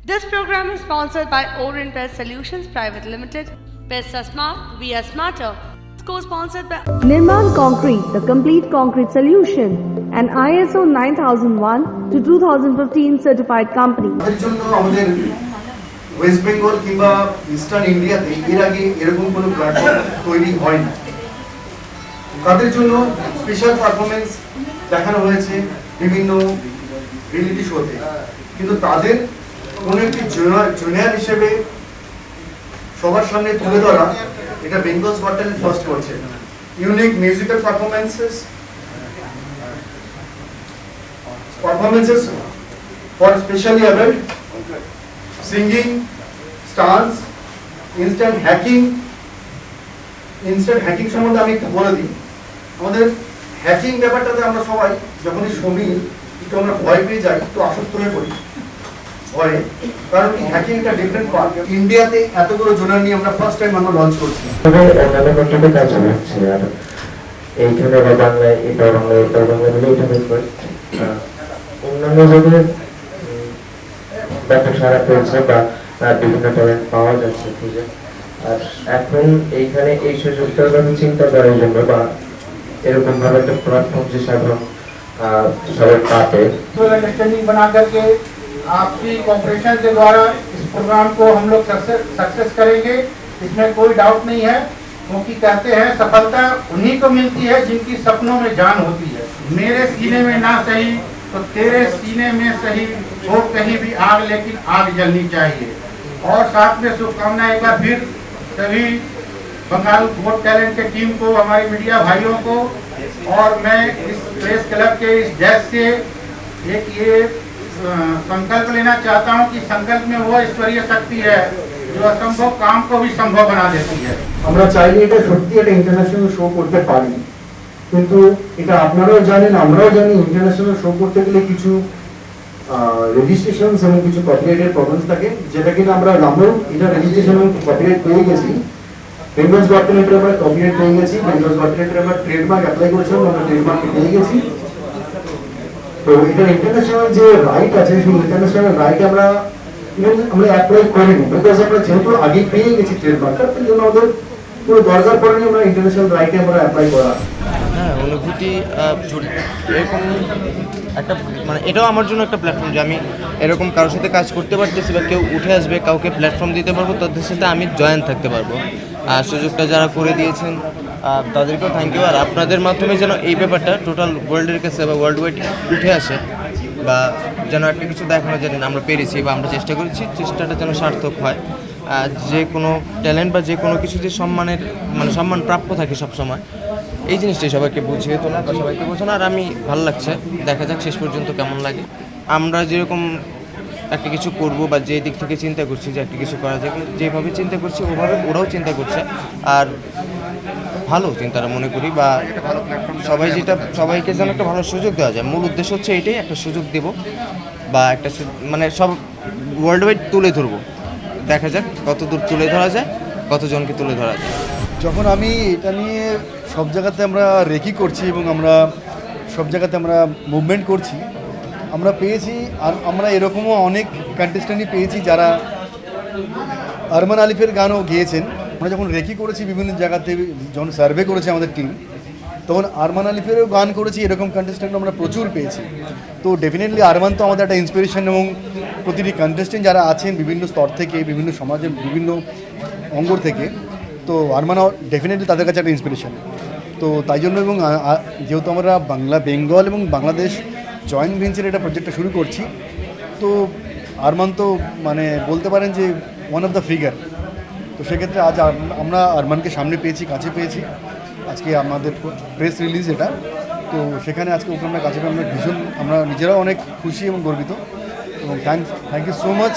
This program is sponsored by Orient Best Solutions Private Limited. Best are smart, we are smarter. Co-sponsored by Nirman Concrete, the complete concrete solution, an ISO 9001 to 2015 certified company. তাদের জন্য আমাদের West Bengal কিংবা eastern ইন্ডিয়াতে এর আগে এরকম কোনো platform তৈরি হয় না। তাদের জন্য স্পেশাল পারফরমেন্স দেখানো হয়েছে বিভিন্ন রিয়েলিটি শোতে, কিন্তু তাদের কোনো একটি জুনিয়র হিসেবে সবার সামনে তুলে ধরা এটা বেঙ্গলস গট ট্যালেন্ট ফার্স্ট করছে। Unique musical performances for specially abled, singing, stance, instant hacking সম্বন্ধে আমি একটু বলে দিই। আমাদের হ্যাকিং ব্যাপারটাতে আমরা সবাই যখনই শুনি একটু আমরা ভয় পেয়ে যাই, একটু আসক্ত হয়ে পড়ি ভয়ে, কারণ কি হ্যাকিং একটা ডিফারেন্ট পার্ট। ইন্ডিয়াতে এতগুলো জোনার নিয়ে আমরা ফার্স্ট টাইম আমরা লঞ্চ করছি। অন্যান্য কন্ট্রিতে কাজ হচ্ছে, আর এইখানে বা বাংলায় এটা বাংলায় এটা বাংলায় মিলে এটা অন্যান্য জায়গায় ব্যাপক সারা পেয়েছে বা বিভিন্ন ট্যালেন্ট পাওয়া যাচ্ছে খুঁজে। আর এখন এইখানে এই সুযোগটার কথা চিন্তা করার জন্য বা এরকম ভাবে একটা প্ল্যাটফর্ম যে সাধারণ সবাই পাবে, अंडरस्टैंडिंग बना करके आपकी कॉपरेशन के द्वारा इस प्रोग्राम को हम लोग सक्सेस करेंगे, इसमें कोई डाउट नहीं है। क्योंकि कहते हैं सफलता उन्हीं को मिलती है जिनकी सपनों में जान होती है। मेरे सीने में ना सही तो तेरे सीने में सही हो कहीं भी आग, लेकिन आग जलनी चाहिए। और साथ में शुभकामनाएं एक बार फिर सभी बंगाल गोट टैलेंट के टीम को, हमारे मीडिया भाइयों को, और मैं इस प्रेस क्लब के इस जैस से एक ये संकल्प लेना चाहता हूँ कि संकल्प में वो ईश्वरीय शक्ति है जो असंभव काम को भी संभव बना देती है। আমরা চাইলে এটা সত্যি একটা ইন্টারন্যাশনাল শো করতে পারি, কিন্তু এটা আপনারাও জানেন, আমরাও জানি ইন্টারন্যাশনাল শো করতে গেলে কিছু রেজিস্ট্রেশন এবং কিছু কপিরাইটের প্রবলেমস থাকে, যেটা কিনা আমরা এটা রেজিস্ট্রেশন এবং কপিরাইট পেয়ে গেছি। বেঙ্গলস গট ট্যালেন্টের আমরা কপিরাইট পেয়ে গেছি, বেঙ্গলস গট ট্যালেন্টের আমরা ট্রেডমার্ক অ্যাপ্লাই করেছিলাম, আমরা ট্রেডমার্ক পেয়ে গেছি। তো এটা ইন্টারন্যাশনাল যে রাইট আছে, সেই ইন্টারন্যাশনাল রাইট আমরা অ্যাপ্লাই করিনি, বিকজ আমরা যেহেতু আগে পেয়ে গেছি ট্রেডমার্ক, তার জন্য আমাদের পুরো দরকার পড়েনি আমরা ইন্টারন্যাশনাল রাইটে আমরা অ্যাপ্লাই করা। হ্যাঁ, অনুভূতি এরকম একটা, মানে এটাও আমার জন্য একটা প্ল্যাটফর্ম যে আমি এরকম কারোর সাথে কাজ করতে পারতেছি বা কেউ উঠে আসবে, কাউকে প্ল্যাটফর্ম দিতে পারবো, তাদের সাথে আমি জয়েন থাকতে পারবো। সুযোগটা যারা করে দিয়েছেন তাদেরকেও থ্যাংক ইউ। আর আপনাদের মাধ্যমে যেন এই ব্যাপারটা টোটাল ওয়ার্ল্ডের কাছে বা ওয়ার্ল্ড ওয়াইড উঠে আসে, বা যেন একটা কিছু দেখানো যায় আমরা পেরেছি বা আমরা চেষ্টা করেছি, চেষ্টাটা যেন সার্থক হয়। যে কোনো ট্যালেন্ট বা যে কোনো কিছু যে সম্মানের, মানে সম্মান প্রাপ্য থাকে সবসময়, এই জিনিসটাই সবাইকে বুঝিয়ে তোলা বা সবাইকে বোঝানো। আর আমি ভালো লাগছে, দেখা যাক শেষ পর্যন্ত কেমন লাগে। আমরা যেরকম একটা কিছু করব বা যে দিক থেকে চিন্তা করছি যে একটা কিছু করা যাবে, যেভাবে চিন্তা করছি ওভাবে ওরাও চিন্তা করছে, আর ভালো চিন্তাটা মনে করি। বা সবাইকে যেন একটা ভালো সুযোগ দেওয়া যায়, মূল উদ্দেশ্য হচ্ছে এটাই, একটা সুযোগ দেব বা একটা মানে সব ওয়ার্ল্ড ওয়াইড তুলে ধরবো। দেখা যাক কত দূর তুলে ধরা যায়, কতজনকে তুলে ধরা যায়। যখন আমি এটা নিয়ে সব জায়গাতে আমরা রেকি করছি এবং আমরা সব জায়গাতে আমরা মুভমেন্ট করছি, আমরা পেয়েছি, আর আমরা এরকমও অনেক কন্টেস্ট্যান্টই পেয়েছি যারা আরমান আলিফের গানও গেয়েছেন। আমরা যখন রেকি করেছি বিভিন্ন জায়গাতে, যখন সার্ভে করেছে আমাদের টিম, তখন আরমান আলিফেরও গান করেছি, এরকম কন্টেস্ট্যান্ট আমরা প্রচুর পেয়েছি। তো ডেফিনেটলি আরমান তো আমাদের একটা ইন্সপিরেশন, এবং প্রতিটি কন্টেস্ট্যান্ট যারা আছেন বিভিন্ন স্তর থেকে, বিভিন্ন সমাজের বিভিন্ন অঙ্গ থেকে, তো আরমানও ডেফিনেটলি তাদের কাছে একটা ইন্সপিরেশন। তো তাই জন্য, এবং যেহেতু আমরা বেঙ্গল এবং বাংলাদেশ জয়েন্ট ভেঞ্চারে এটা প্রজেক্টটা শুরু করছি, তো আরমান তো মানে বলতে পারেন যে ওয়ান অফ দ্য ফিগার। তো সেক্ষেত্রে আজ আমরা আরমানকে সামনে পেয়েছি, কাছে পেয়েছি। আজকে আমাদের প্রেস রিলিজ এটা, তো সেখানে আজকে ওকে আমরা কাছে পেয়ে আমরা নিজেরাও অনেক খুশি এবং গর্বিত। এবং থ্যাংক ইউ সো মাচ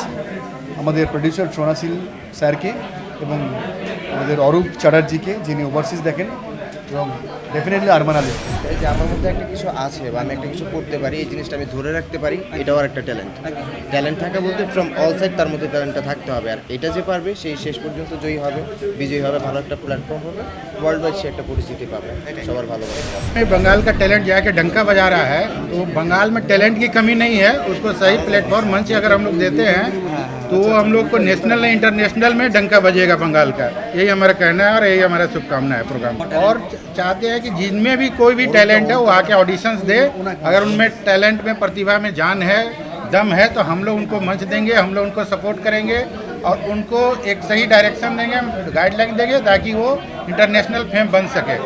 আমাদের প্রডিউসার সোনাশীল স্যারকে এবং আমাদের অরূপ চ্যাটার্জিকে, যিনি ওভারসিজ দেখেন, এবং ডেফিনেটলি আরমান আলী। এই যে আমার মধ্যে একটা কিছু আছে বা আমি একটা কিছু করতে পারি, এই জিনিসটা আমি ধরে রাখতে পারি, এটাও আর একটা ট্যালেন্ট থাকা বলতে ফ্রম অল সাইড তার মধ্যে ট্যালেন্টটা থাকতে হবে। আর এটা যে পারবে সেই শেষ পর্যন্ত জয়ী হবে, বিজয়ী হবে, ভালো একটা প্ল্যাটফর্ম হবে, वर्ल्ड वाइड से एक परिस्थिति पावे सवार भालो बंगाल का टैलेंट जाके डंका बजा रहा है, तो बंगाल में टैलेंट की कमी नहीं है, उसको सही प्लेटफॉर्म मंच अगर हम लोग देते हैं तो वो हम लोग को नेशनल इंटरनेशनल में डंका बजेगा बंगाल का। यही हमारा कहना है और यही हमारा शुभकामना है प्रोग्राम। और चाहते हैं कि जिनमें भी कोई भी टैलेंट है वो आके ऑडिशंस दे। अगर उनमें टैलेंट में, प्रतिभा में जान है, दम है, तो हम लोग उनको मंच देंगे, हम लोग उनको सपोर्ट करेंगे और उनको एक सही डायरेक्शन देंगे, गाइडलाइन देंगे ताकि वो इंटरनेशनल फेम बन सके।